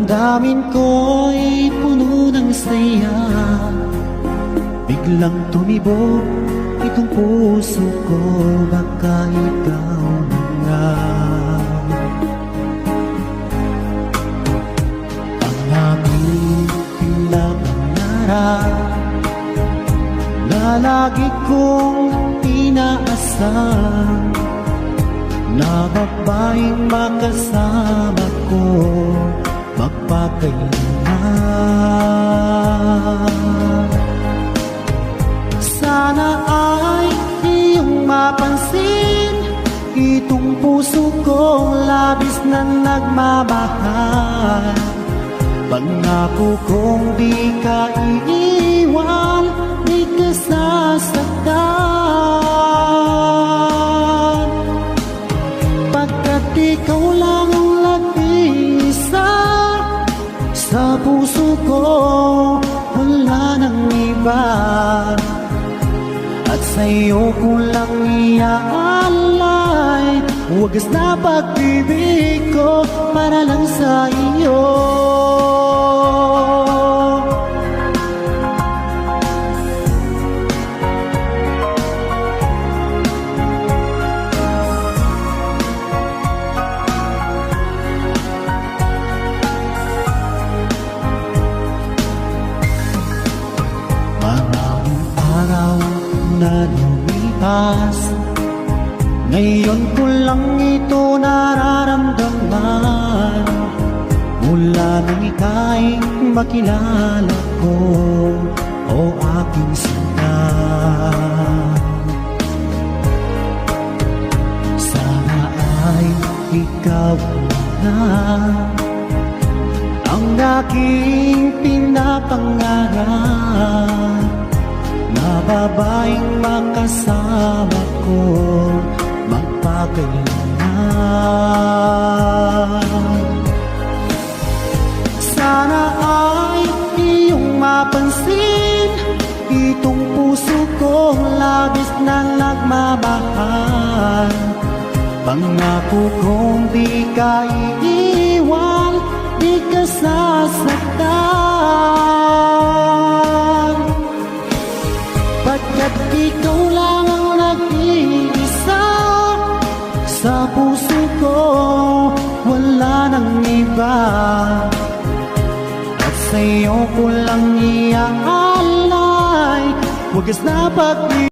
damdamin ko'y puno ng saya. Biglang tumibok itong puso ko, baka ikaw na nga ang aking pinapangarap na lagi kong inaasahan, na babaeng makasama ko magpakailanman. Sana ay iyong mapansin itong puso kong labis na nagmamahal. Pangako kong di ka iiwan, di ka sasaktan, pagkat ikaw lang ang nag-iisa sa puso ko, wala nang iba. At sa'yo ko lang iaalay wagas na pag-ibig ko para lang sa iyo. Maraming araw na lumipas, ngayon ko lang ito nararamdaman. Mula nang ika'y makilala ko, o aking sinta, sana ay ikaw na ang aking pinapangarap, na babaeng makasama ko magpakailanman. Sana ay iyong mapansin itong puso kong labis na nagmamahal. Pangako kong di ka iiwan, di ka sasaktan, pagkat ikaw lang ang nag-iisa sa puso ko, wala nang iba. At sa'yo ko lang iaalay wagas na pag-ibig.